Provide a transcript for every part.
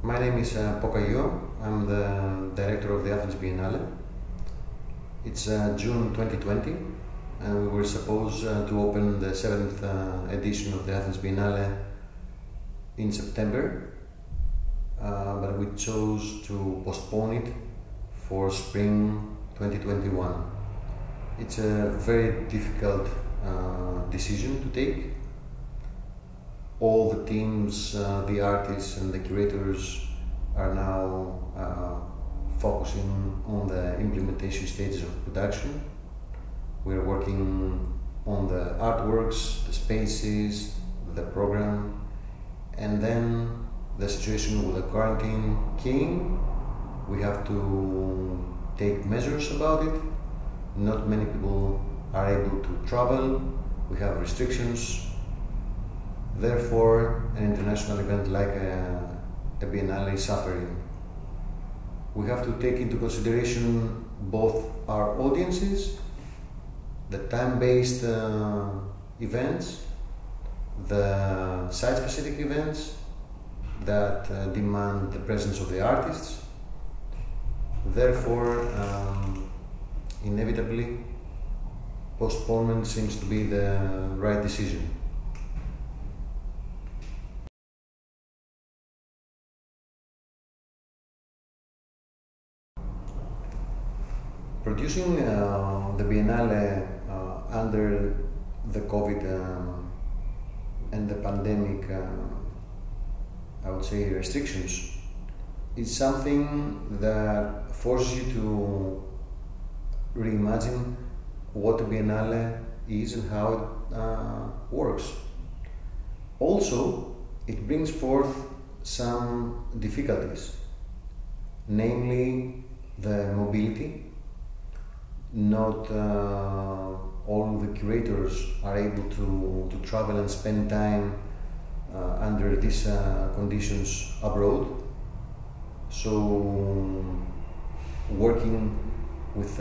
My name is Poka-Yio. I'm the director of the Athens Biennale. It's June 2020 and we were supposed to open the 7th edition of the Athens Biennale in September, but we chose to postpone it for spring 2021. It's a very difficult decision to take. All the teams, the artists and the curators are now focusing on the implementation stages of production. We're working on the artworks, the spaces, the program, and then the situation with the quarantine came. We have to take measures about it. Not many people are able to travel. We have restrictions. Therefore, an international event like a Biennale is suffering. We have to take into consideration both our audiences, the time-based events, the site-specific events that demand the presence of the artists. Therefore, inevitably, postponement seems to be the right decision. Producing the Biennale under the COVID and the pandemic, I would say, restrictions, is something that forces you to reimagine what a Biennale is and how it works. Also, it brings forth some difficulties, namely the mobility. Not all the curators are able to travel and spend time under these conditions abroad. So working with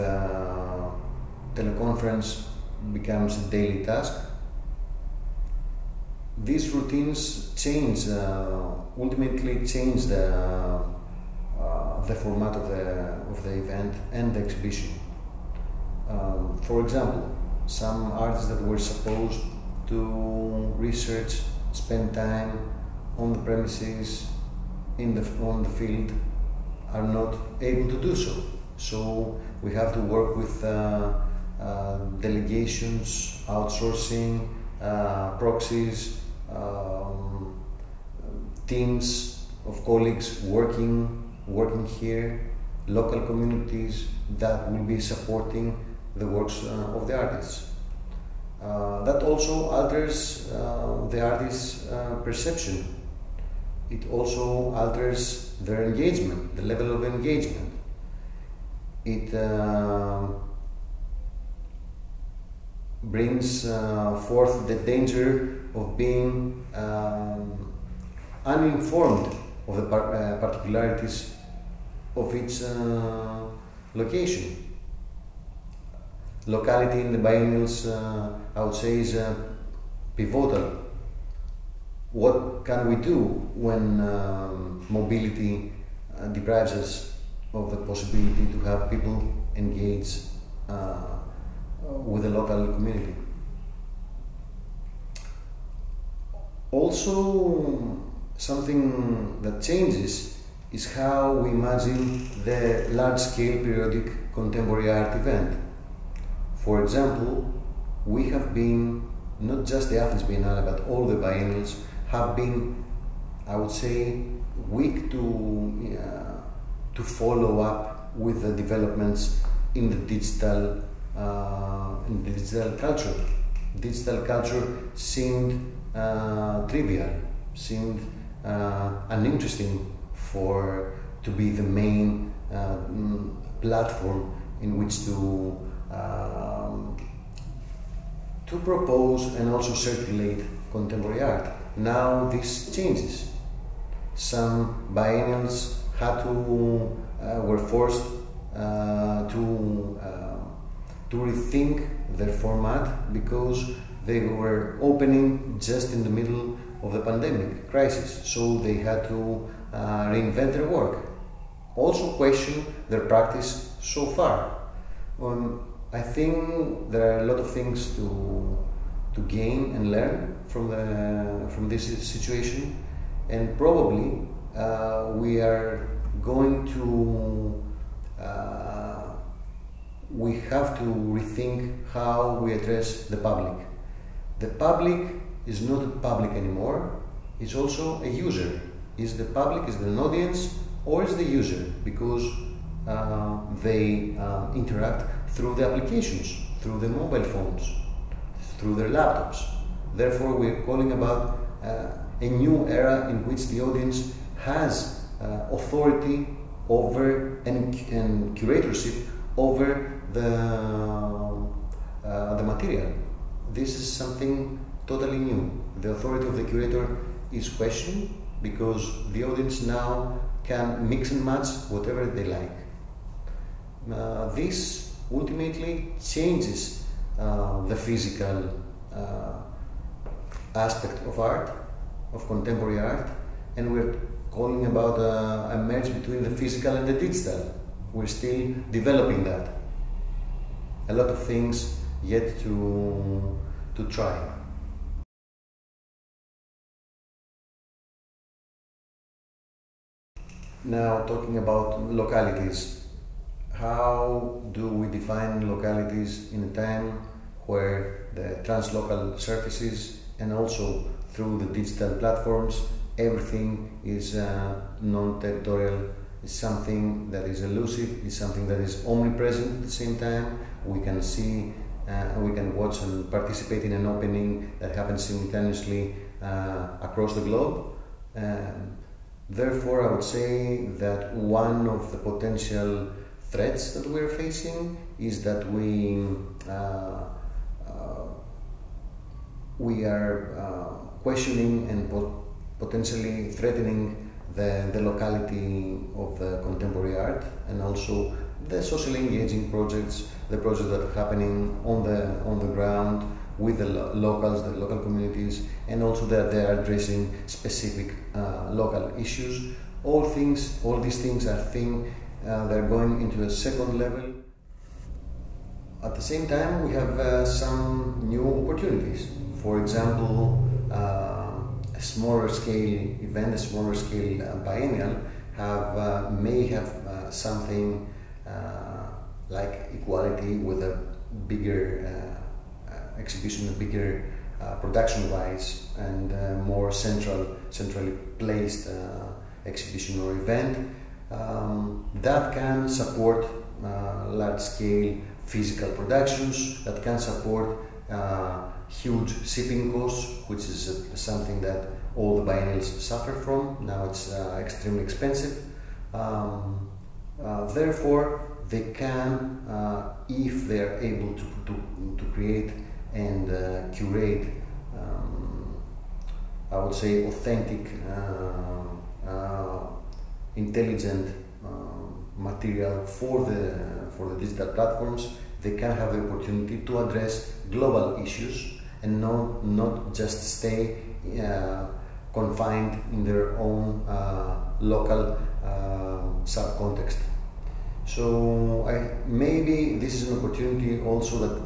teleconference becomes a daily task. These routines change, ultimately change the format of the event and the exhibition. For example, some artists that were supposed to research, spend time on the premises, on the field, are not able to do so. So we have to work with delegations, outsourcing, proxies, teams of colleagues working here, local communities that will be supporting the works of the artists. That also alters the artist's perception. It also alters their engagement, the level of engagement. It brings forth the danger of being uninformed of the particularities of each location. Locality in the biennials, I would say, is pivotal. What can we do when mobility deprives us of the possibility to have people engage with the local community? Also, something that changes is how we imagine the large-scale periodic contemporary art event. For example, we have been, not just the Athens Biennale, but all the biennials have been, I would say, weak to follow up with the developments in the digital culture. Digital culture seemed trivial, seemed uninteresting to be the main platform in which to propose and also circulate contemporary art. Now this changes. Some biennials were forced to rethink their format because they were opening just in the middle of the pandemic crisis. So they had to reinvent their work, also question their practice so far. I think there are a lot of things to gain and learn from this situation, and probably we are going to we have to rethink how we address the public. The public is not a public anymore, it's also a user. Is the public, is it an audience, or is the user? Because they interact through the applications, through the mobile phones, through their laptops. Therefore, we're calling about a new era in which the audience has authority over and curatorship over the material. This is something totally new. The authority of the curator is questioned because the audience now can mix and match whatever they like. This ultimately changes the physical aspect of art, of contemporary art, and we're calling about a merge between the physical and the digital. We're still developing that. A lot of things yet to try. Now, talking about localities, how do we define localities in a time where the translocal surfaces and also through the digital platforms, everything is non-territorial, is something that is elusive, is something that is omnipresent at the same time. We can see, we can watch and participate in an opening that happens simultaneously across the globe. Therefore, I would say that one of the potential threats that we're facing is that we are questioning and potentially threatening the locality of the contemporary art, and also the socially engaging projects, the projects that are happening on the ground with the locals, the local communities, and also that they are addressing specific local issues. All these things are things that are going into a second level. At the same time, we have some new opportunities. For example, a smaller scale event, a smaller scale biennial may have something like equality with a bigger exhibition, a bigger production-wise and more centrally placed exhibition or event that can support large-scale physical productions, that can support huge shipping costs, which is something that all the biennials suffer from. Now it's extremely expensive. Therefore, they can, if they are able to create and curate, I would say, authentic, intelligent material for the digital platforms, they can have the opportunity to address global issues and not just stay confined in their own local sub-context. So maybe this is an opportunity also that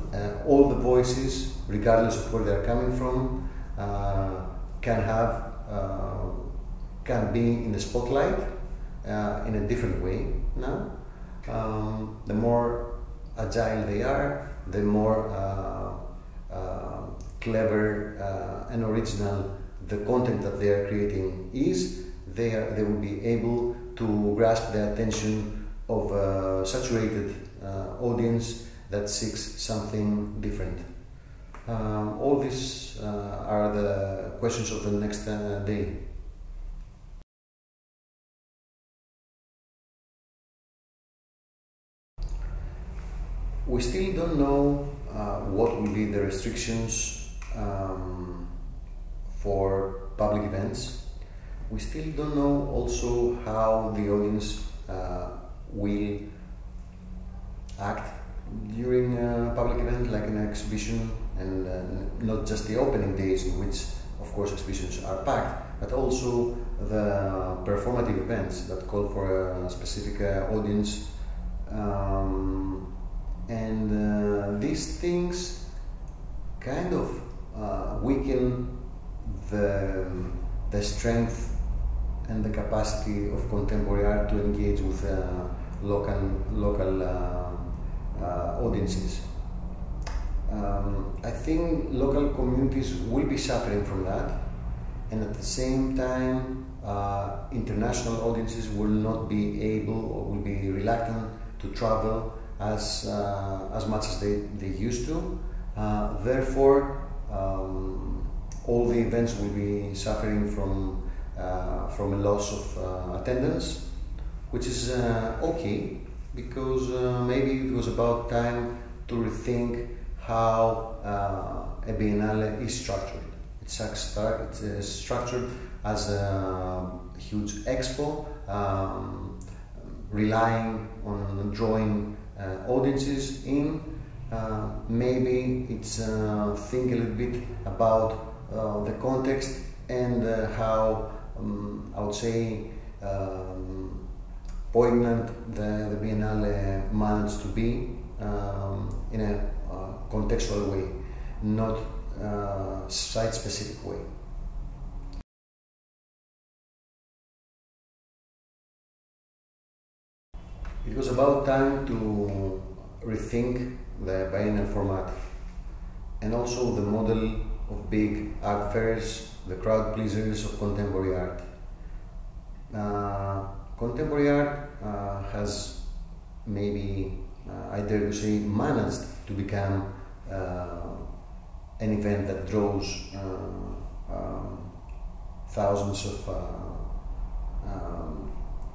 all the voices, regardless of where they're coming from, can be in the spotlight in a different way now. The more agile they are, the more clever and original the content that they are creating is, they will be able to grasp the attention of a saturated audience that seeks something different. All these are the questions of the next day. We still don't know what will be the restrictions for public events. We still don't know also how the audience will act during a public event like an exhibition, and not just the opening days in which of course, exhibitions are packed, but also the performative events that call for a specific audience. These things kind of weaken the strength and the capacity of contemporary art to engage with local audiences. I think local communities will be suffering from that, and at the same time international audiences will not be able or will be reluctant to travel as much as they used to. Therefore, all the events will be suffering from a loss of attendance, which is okay, because maybe it was about time to rethink how a Biennale is structured. It's structured as a huge expo, relying on drawing audiences in. Maybe it's think a little bit about the context and how I would say poignant the Biennale managed to be in a contextual way, not site-specific way. It was about time to rethink the biennial format and also the model of big art fairs, the crowd pleasers of contemporary art. Contemporary art has maybe, I dare to say, managed to become an event that draws thousands of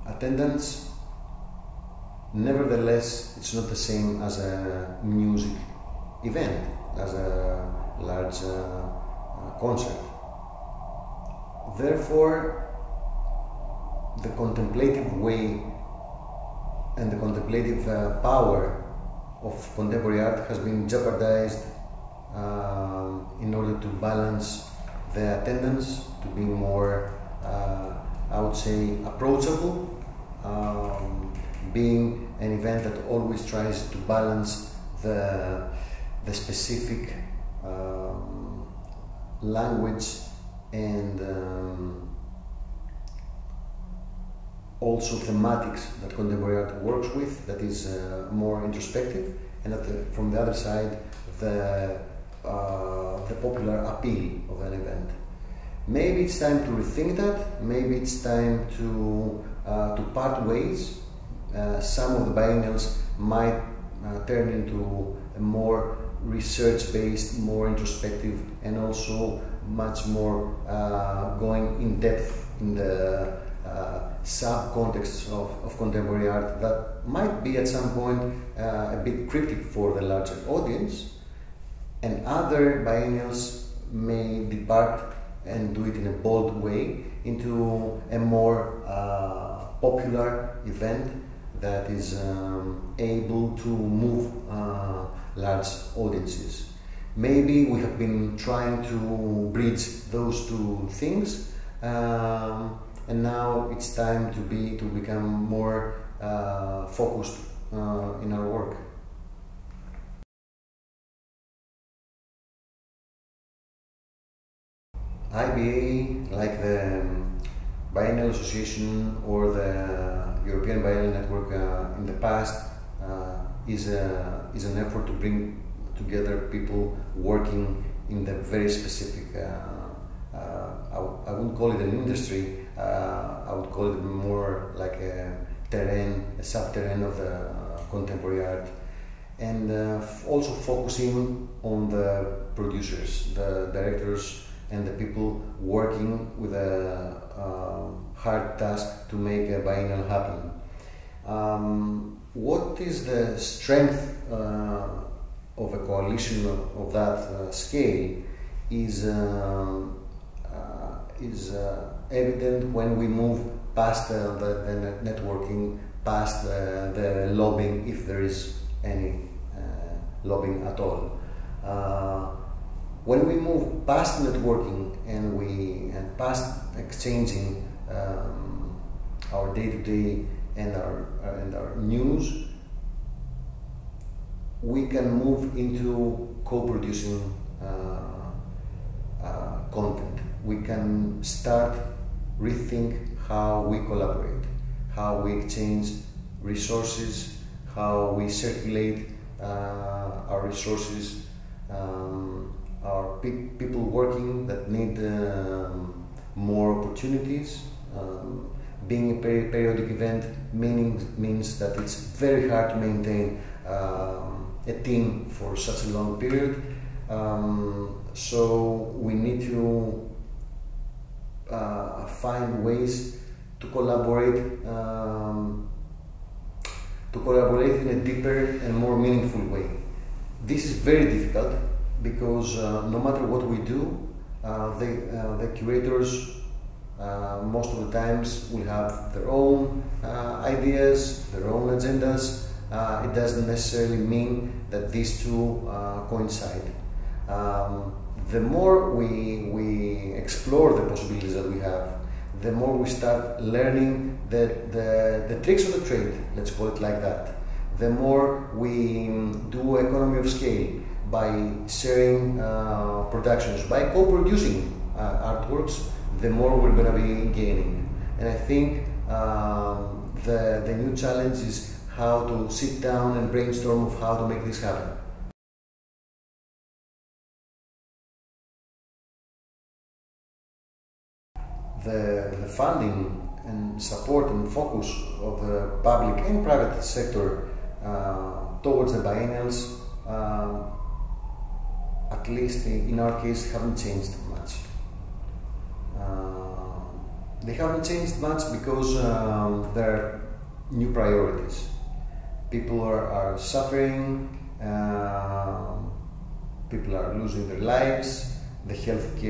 attendants. Nevertheless, it's not the same as a music event, as a large concert. Therefore, the contemplative way and the contemplative power of contemporary art has been jeopardized in order to balance the attendance, to be more, I would say, approachable, being an event that always tries to balance the specific language and also thematics that contemporary art works with, that is more introspective, and from the other side the popular appeal of an event. Maybe it's time to rethink that. Maybe it's time to part ways. Some of the biennials might turn into a more research-based, more introspective, and also much more going in depth in the sub-contexts of contemporary art that might be at some point a bit cryptic for the larger audience, and other biennials may depart and do it in a bold way into a more popular event that is able to move large audiences. Maybe we have been trying to bridge those two things, and now it's time to become more focused in our work. IBA, like the Biennial Association or the European Biennial Network in the past, is an effort to bring together people working in the very specific, I wouldn't call it an industry, I would call it more like a subterranean of the contemporary art, and also focusing on the producers, the directors, and the people working with a hard task to make a biennial happen. What is the strength of a coalition of that scale is evident when we move past the networking, past the lobbying, if there is any lobbying at all. When we move past networking and past exchanging our day-to-day and our news, we can move into co-producing content. We can start rethink how we collaborate, how we exchange resources, how we circulate our resources, our people working that need more opportunities. Being a periodic event means that it's very hard to maintain a team for such a long period. So we need to find ways to collaborate in a deeper and more meaningful way. This is very difficult because no matter what we do, the curators most of the times will have their own ideas, their own agendas. It doesn't necessarily mean that these two coincide. The more we explore the possibilities that we have, the more we start learning the tricks of the trade, let's call it like that. The more we do economy of scale by sharing productions, by co-producing artworks, the more we're going to be gaining. And I think the new challenge is how to sit down and brainstorm of how to make this happen. The funding and support and focus of the public and private sector towards the biennials, at least in our case, haven't changed much. They haven't changed much because there are new priorities. People are suffering, people are losing their lives, the health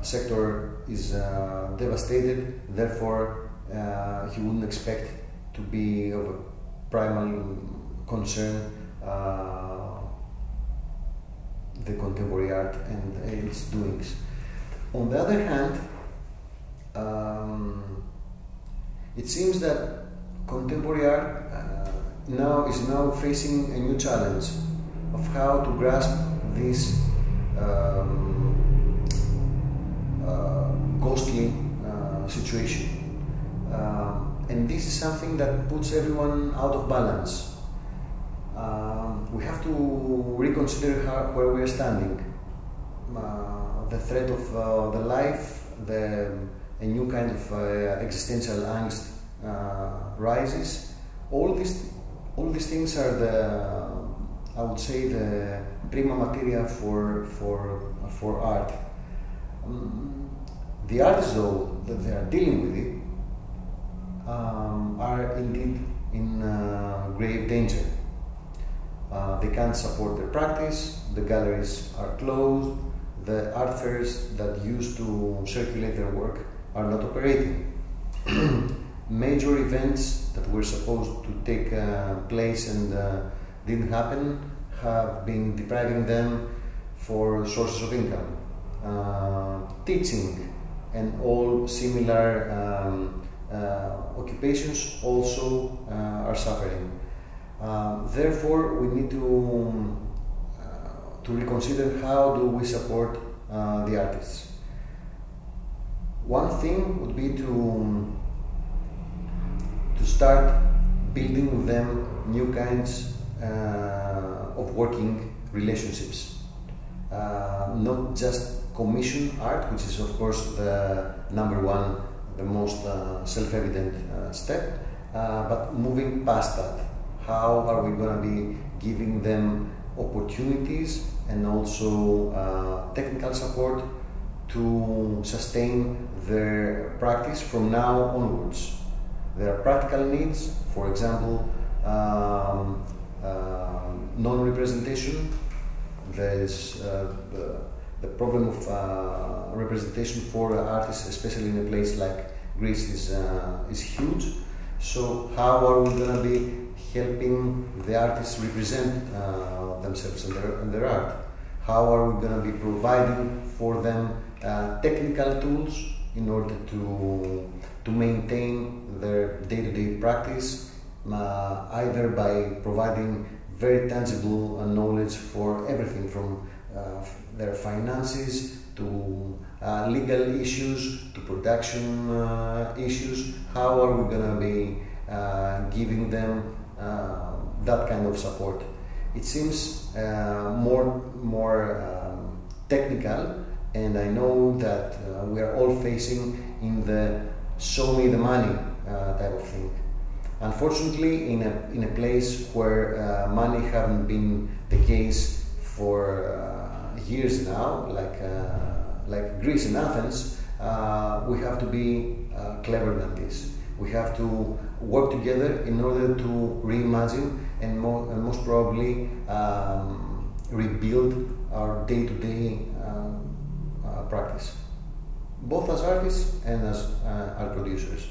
sector is devastated, therefore you wouldn't expect to be of a primary concern the contemporary art and its doings. On the other hand, it seems that contemporary art is now facing a new challenge of how to grasp this ghostly situation. And this is something that puts everyone out of balance. We have to reconsider where we are standing. The threat of the life, a new kind of existential angst rises. All these things are I would say, the prima materia for art. The artists, though, that they are dealing with it, are indeed in grave danger. They can't support their practice, the galleries are closed, the art fairs that used to circulate their work are not operating. Major events that were supposed to take place and didn't happen have been depriving them for sources of income. Teaching and all similar occupations also are suffering. Therefore, we need to reconsider how do we support the artists. One thing would be to start building with them new kinds of working relationships. Not just commission art, which is of course the number one, the most self-evident step, but moving past that. How are we going to be giving them opportunities and also technical support to sustain their practice from now onwards? There are practical needs, for example, non-representation. There is the problem of representation for artists, especially in a place like Greece, is huge. So how are we going to be helping the artists represent themselves and their art? How are we going to be providing for them technical tools in order to maintain their day-to-day practice, either by providing very tangible knowledge for everything from their finances to legal issues to production issues? How are we going to be giving them that kind of support? It seems more technical, and I know that we are all facing in the show me the money type of thing. Unfortunately, in a place where money haven't been the case for years now, like Greece and Athens, we have to be clever than this. We have to work together in order to reimagine and most probably rebuild our day-to-day practice, both as artists and as art producers.